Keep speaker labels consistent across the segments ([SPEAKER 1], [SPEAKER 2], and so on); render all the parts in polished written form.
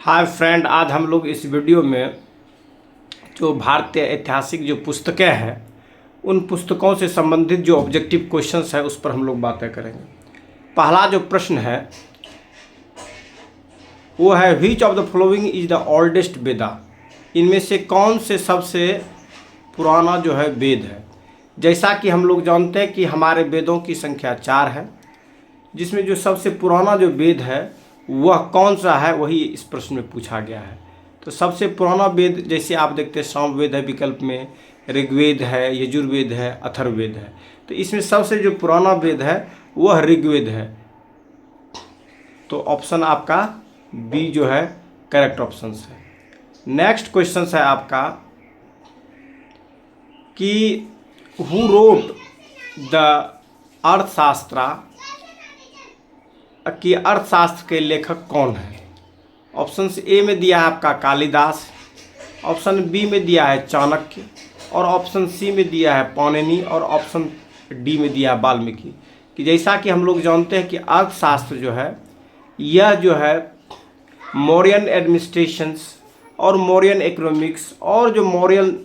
[SPEAKER 1] Hi friend, आज हम लोग इस वीडियो में जो भारतीय ऐतिहासिक जो पुस्तकें हैं उन पुस्तकों से संबंधित जो ऑब्जेक्टिव क्वेश्चंस है उस पर हम लोग बातें करेंगे। पहला जो प्रश्न है वो है which of the following is the oldest Veda. इनमें से कौन से सबसे पुराना जो है वेद है। जैसा कि हम लोग जानते हैं कि हमारे वेदों की संख्या 4 है, जिसमें जो सबसे पुराना जो वेद है वह कौन सा है वही इस प्रश्न में पूछा गया है। तो सबसे पुराना वेद जैसे आप देखते हैं सामवेद है, विकल्प में ऋग्वेद है, यजुर्वेद है, अथर्ववेद है। तो इसमें सबसे जो पुराना वेद है वह ऋग्वेद है। तो ऑप्शन आपका बी जो है करेक्ट ऑप्शन है। नेक्स्ट क्वेश्चन है आपका कि हु रोट द अर्थशास्त्रा कि अर्थशास्त्र के लेखक कौन है। ऑप्शन ए में दिया है आपका कालिदास, ऑप्शन बी में दिया है चाणक्य, और ऑप्शन सी में दिया है पाणिनि, और ऑप्शन डी में दिया है वाल्मीकि। कि जैसा कि हम लोग जानते हैं कि अर्थशास्त्र जो है यह जो है मौर्यन एडमिनिस्ट्रेशंस और मौर्यन इकोनॉमिक्स और जो मौर्यन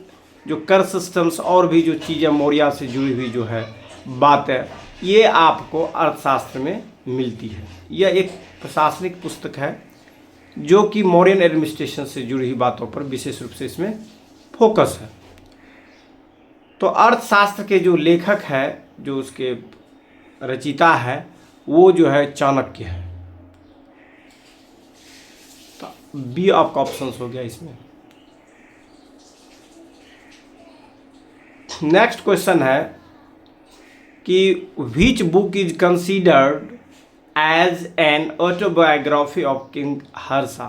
[SPEAKER 1] जो कर सिस्टम्स और भी जो चीज़ें मौर्य से जुड़ी हुई जो है बातें ये आपको अर्थशास्त्र में मिलती है। यह एक प्रशासनिक पुस्तक है जो कि मौर्यन एडमिनिस्ट्रेशन से जुड़ी हुई बातों पर विशेष रूप से इसमें फोकस है। तो अर्थशास्त्र के जो लेखक है, जो उसके रचयिता है, वो जो है चाणक्य है। तो बी आपका ऑप्शन हो गया इसमें। नेक्स्ट क्वेश्चन है कि which book is considered as an autobiography of king Harsha.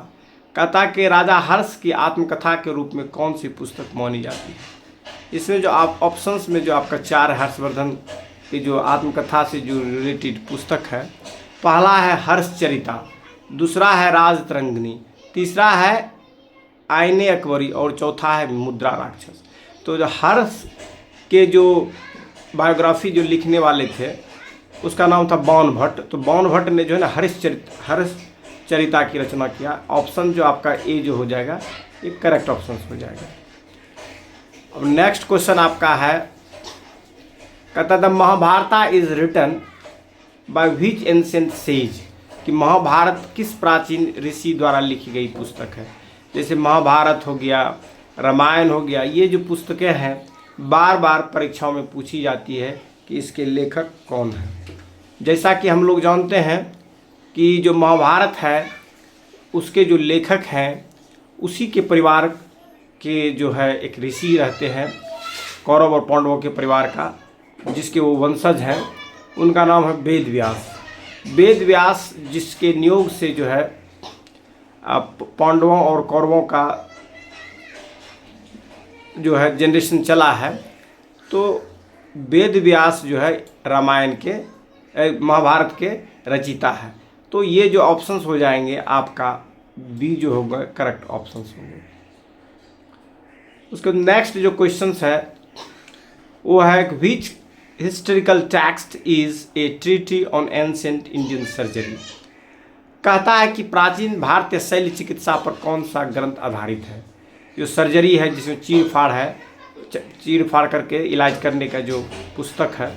[SPEAKER 1] कहता कि राजा हर्ष की आत्मकथा के रूप में कौन सी पुस्तक मानी जाती है। इसमें जो आप ऑप्शंस में जो आपका 4 हर्षवर्धन की जो आत्मकथा से जो रिलेटेड पुस्तक है, पहला है हर्षचरिता, दूसरा है राजतरंगिणी, तीसरा है आईने अकबरी और चौथा है मुद्रा राक्षस। तो जो हर्ष के जो बायोग्राफी जो लिखने वाले थे उसका नाम था बाण भट्ट। तो बाण भट्ट ने जो है ना हर्षचरिता की रचना किया। ऑप्शन जो आपका ए जो हो जाएगा ये करेक्ट ऑप्शन हो जाएगा। अब नेक्स्ट क्वेश्चन आपका है, कहता the Mahabharata is written by which ancient sage. कि महाभारत किस प्राचीन ऋषि द्वारा लिखी गई पुस्तक है। जैसे महाभारत हो गया, रामायण हो गया, ये जो पुस्तकें हैं बार बार परीक्षाओं में पूछी जाती है कि इसके लेखक कौन है। जैसा कि हम लोग जानते हैं कि जो महाभारत है उसके जो लेखक हैं उसी के परिवार के जो है एक ऋषि रहते हैं, कौरव और पांडवों के परिवार का, जिसके वो वंशज हैं। उनका नाम है वेद व्यास। वेद व्यास जिसके नियोग से जो है पांडवों और कौरवों का जो है जनरेशन चला है। तो वेद व्यास जो है रामायण के महाभारत के रचयिता है। तो ये जो ऑप्शंस हो जाएंगे आपका बी जो होगा करेक्ट ऑप्शंस होंगे। उसके नेक्स्ट जो क्वेश्चंस है वो है which historical text is a treaty on ancient Indian surgery. कहता है कि प्राचीन भारतीय शैल्य चिकित्सा पर कौन सा ग्रंथ आधारित है। जो सर्जरी है जिसमें चीर फाड़ करके इलाज करने का जो पुस्तक है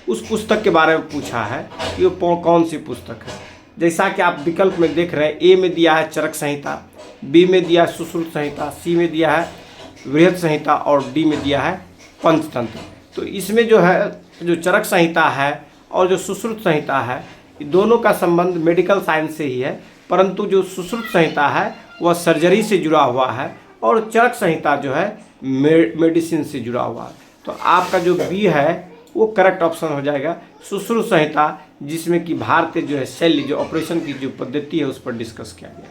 [SPEAKER 1] उस पुस्तक के बारे में पूछा है कि वो कौन सी पुस्तक है। जैसा कि आप विकल्प में देख रहे हैं, ए में दिया है चरक संहिता, बी में दिया है सुश्रुत संहिता, सी में दिया है बृहत संहिता और डी में दिया है पंचतंत्र। तो इसमें जो है जो चरक संहिता है और जो सुश्रुत संहिता है दोनों का संबंध मेडिकल साइंस से ही है, परंतु जो सुश्रुत संहिता है वह सर्जरी से जुड़ा हुआ है और चरक संहिता जो है मेडिसिन से जुड़ा हुआ है। तो आपका जो बी है वो करेक्ट ऑप्शन हो जाएगा सुश्रुत संहिता, जिसमें कि भारतीय जो है शैल्य जो ऑपरेशन की जो पद्धति है उस पर डिस्कस किया गया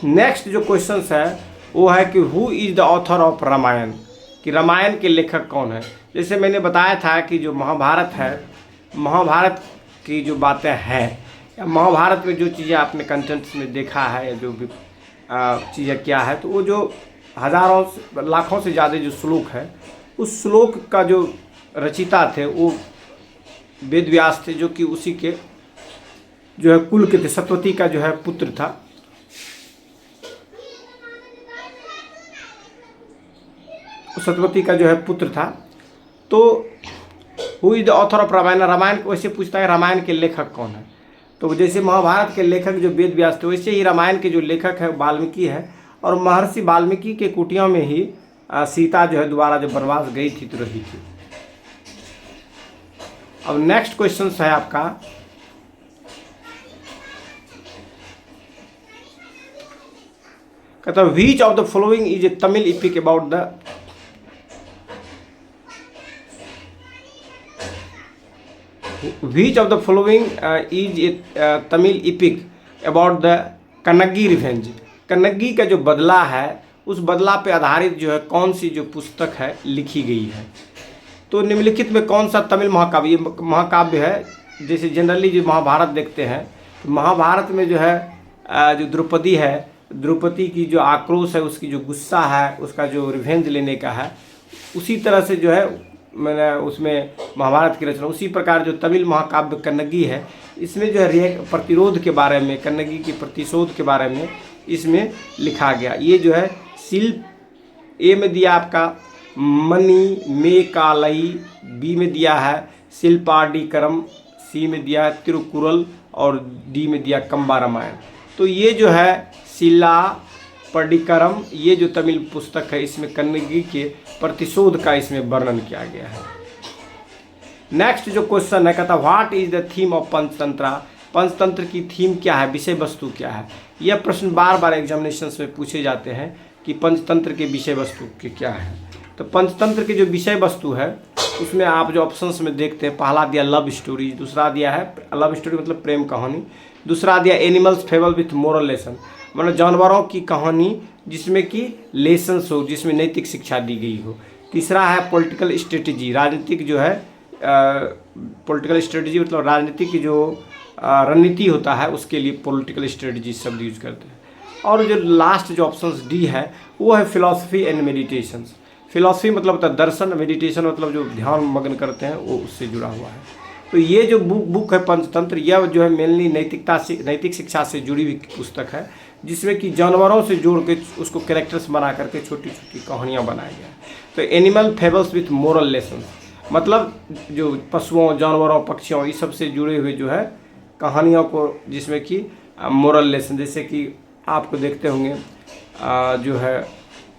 [SPEAKER 1] है। नेक्स्ट जो क्वेश्चन है वो है कि who is the author of Ramayana. कि रामायण के लेखक कौन है। जैसे मैंने बताया था कि जो महाभारत है, महाभारत की जो बातें हैं या महाभारत में जो चीज़ें आपने कंटेंट्स में देखा है या जो भी चीज़ें क्या है, तो वो जो हज़ारों लाखों से ज़्यादा जो श्लोक है उस श्लोक का जो रचयिता थे वो वेद व्यास थे, जो कि उसी के जो है कुल के थे, सतवती का जो है पुत्र था। सतवती का जो है पुत्र था। तो who is the author of Ramayana, Ramayana को वैसे पूछता है रामायण के लेखक कौन है। तो जैसे महाभारत के लेखक जो वेद व्यास थे, वैसे ही रामायण के जो लेखक है वाल्मीकि है। और महर्षि वाल्मीकि के कुटिया में ही सीता जो है दोबारा जब वनवास गई थी तो रही थी। अब नेक्स्ट क्वेश्चन है आपका, कहता है which of the following is a Tamil epic about the, which of the following is a Tamil epic about the Kannagi revenge. Kannagi का जो बदला है उस बदला पे आधारित जो है कौन सी जो पुस्तक है लिखी गई है। तो निम्नलिखित में कौन सा तमिल महाकाव्य, ये महाकाव्य है। जैसे जनरली जो महाभारत देखते हैं तो महाभारत में जो है जो द्रौपदी है, द्रौपदी की जो आक्रोश है, उसकी जो गुस्सा है, उसका जो रिवेंज लेने का है, उसी तरह से जो है मैंने उसमें महाभारत की रचना, उसी प्रकार जो तमिल महाकाव्य कन्नगी है इसमें जो है प्रतिरोध के बारे में, कन्नगी के प्रतिशोध के बारे में इसमें लिखा गया। ये जो है शिल्प, ए में दिया आपका मणि मेकालई, बी में दिया है शिल्पाडिकरम, सी में दिया है तिरुकुरल और डी में दिया कंबा रामायण। तो ये जो है शिला पडिकरम, ये जो तमिल पुस्तक है इसमें कन्नगी के प्रतिशोध का इसमें वर्णन किया गया है। नेक्स्ट जो क्वेश्चन है कहता what is the theme of Panchatantra. Panchatantra की थीम क्या है, विषय वस्तु क्या है। यह प्रश्न बार बार एग्जामिनेशन में पूछे जाते हैं कि पंचतंत्र के विषय वस्तु के क्या है। तो पंचतंत्र के जो विषय वस्तु है उसमें आप जो ऑप्शंस में देखते हैं, पहला दिया लव स्टोरी, दूसरा दिया है लव स्टोरी मतलब प्रेम कहानी, दूसरा दिया animals fable with moral lesson, मतलब जानवरों की कहानी जिसमें कि लेसन्स हो, जिसमें नैतिक शिक्षा दी गई हो। तीसरा है पॉलिटिकल स्ट्रेटजी, राजनीतिक जो है पॉलिटिकल स्ट्रेटजी मतलब राजनीतिक की जो रणनीति होता है उसके लिए पॉलिटिकल स्ट्रेटजी शब्द यूज करते हैं। और जो लास्ट जो ऑप्शन डी है वो है फिलॉसफी एंड मेडिटेशंस। फिलॉसफी मतलब होता है दर्शन, मेडिटेशन मतलब जो ध्यान मग्न करते हैं वो उससे जुड़ा हुआ है। तो ये जो बुक है पंचतंत्र, यह जो है मेनली नैतिक शिक्षा से जुड़ी हुई पुस्तक है, जिसमें कि जानवरों से जोड़ के उसको कैरेक्टर्स बना करके छोटी छोटी कहानियाँ बनाया गया है। तो animal fables with moral lesson मतलब जो पशुओं, जानवरों, पक्षियों इस सब से जुड़े हुए जो है कहानियों को, जिसमें कि मोरल लेसन, जैसे कि आपको देखते होंगे जो है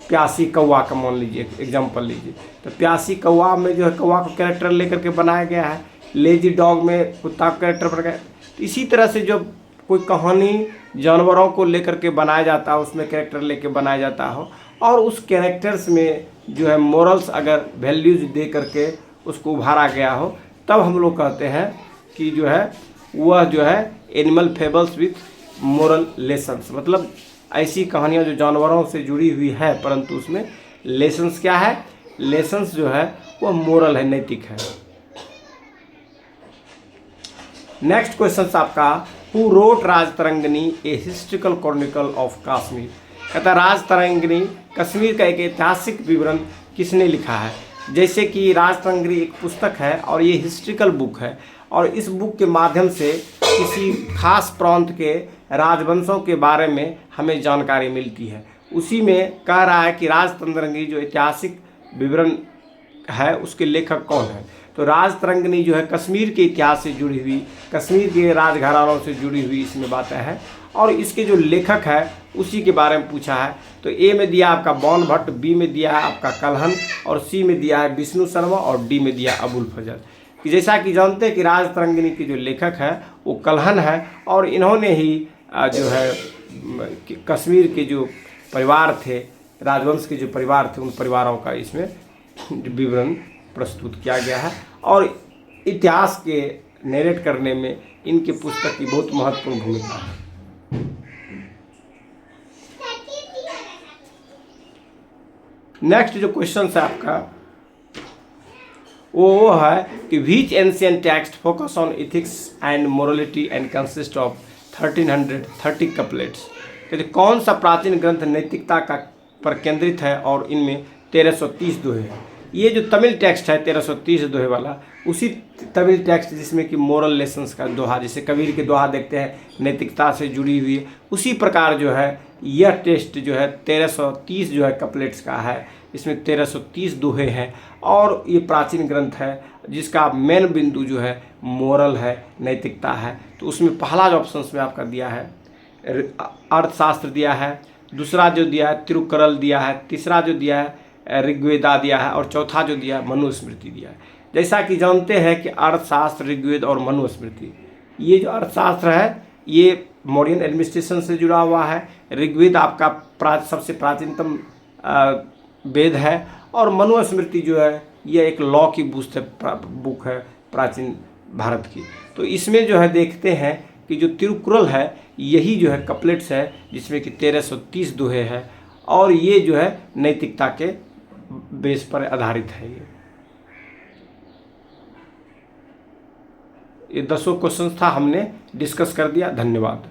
[SPEAKER 1] प्यासी कौवा का मान लीजिए एग्जाम्पल लीजिए, तो प्यासी कौवा में जो है कौवा को कैरेक्टर लेकर के बनाया गया है, लेजी डॉग में कुत्ता का कैरेक्टर बना गया। तो इसी तरह से जब कोई कहानी जानवरों को लेकर के बनाया जाता है, उसमें कैरेक्टर लेके बनाया जाता हो और उस कैरेक्टर्स में जो है मोरल्स अगर वैल्यूज दे करके उसको उभारा गया हो, तब हम लोग कहते हैं कि जो है वह जो है animal fables with moral lessons, मतलब ऐसी कहानियाँ जो जानवरों से जुड़ी हुई है परंतु उसमें लेसन्स क्या है, लेसन्स जो है वह मोरल है, नैतिक है। नेक्स्ट क्वेश्चन आपका who wrote Rajatarangini A historical Chronicle of Kashmir. कहता राजतरंगिणी कश्मीर का एक ऐतिहासिक विवरण किसने लिखा है। जैसे कि राजतरंगिणी एक पुस्तक है और ये हिस्ट्रिकल बुक है और इस बुक के माध्यम से किसी खास प्रांत के राजवंशों के बारे में हमें जानकारी मिलती है। उसी में कह रहा है कि राजतरंगिणी जो ऐतिहासिक विवरण है उसके लेखक कौन है। तो राजतरंगिणी जो है कश्मीर के इतिहास से जुड़ी हुई, कश्मीर के राजघरानों से जुड़ी हुई इसमें बातें हैं और इसके जो लेखक है उसी के बारे में पूछा है। तो ए में दिया आपका बौन भट्ट, बी में दिया है आपका कल्हन और सी में दिया है विष्णु शर्मा और डी में दिया अबुल फजल। कि जैसा कि जानते हैं कि राजतरंगिणी के जो लेखक है वो कल्हन है और इन्होंने ही जो है कश्मीर के जो परिवार थे, राजवंश के जो परिवार थे, उन परिवारों का इसमें विवरण प्रस्तुत किया गया है और इतिहास के नरेट करने में इनके पुस्तक की बहुत महत्वपूर्ण भूमिका है। नेक्स्ट जो क्वेश्चन है आपका वो है कि which ancient text focus on ethics and morality and consist of 1330 couplets. कहते कौन सा प्राचीन ग्रंथ नैतिकता का पर केंद्रित है और इनमें 1330 दोहे हैं। ये जो तमिल टेक्स्ट है 1330 दोहे वाला, उसी तमिल टेक्स्ट जिसमें कि मोरल लेसन्स का दोहा, जैसे कबीर के दोहा देखते हैं नैतिकता से जुड़ी हुई है, उसी प्रकार जो है यह टेस्ट जो है 1330 जो है कपलेट्स का है। इसमें 1330 दोहे हैं और ये प्राचीन ग्रंथ है जिसका मेन बिंदु जो है मोरल है, नैतिकता है। तो उसमें पहला जो ऑप्शन में आपका दिया है अर्थशास्त्र दिया है, दूसरा जो दिया है तिरुक्कुरल दिया है, तीसरा जो दिया है ऋग्वेदा दिया है और चौथा जो दिया है मनुस्मृति दिया है। जैसा कि जानते हैं कि अर्थशास्त्र, ऋग्वेद और मनुस्मृति, ये जो अर्थशास्त्र है ये मॉडर्न एडमिनिस्ट्रेशन से जुड़ा हुआ है। ऋग्वेद आपका सबसे प्राचीनतम वेद है और मनुस्मृति जो है ये एक लॉ की बुक है प्राचीन भारत की। तो इसमें जो है देखते हैं कि जो तिरुक्कुरल है यही जो है कपलेट्स है जिसमें कि 1330 दोहे है और ये जो है नैतिकता के बेस पर आधारित है। ये 10 क्वेश्चन था, हमने डिस्कस कर दिया। धन्यवाद।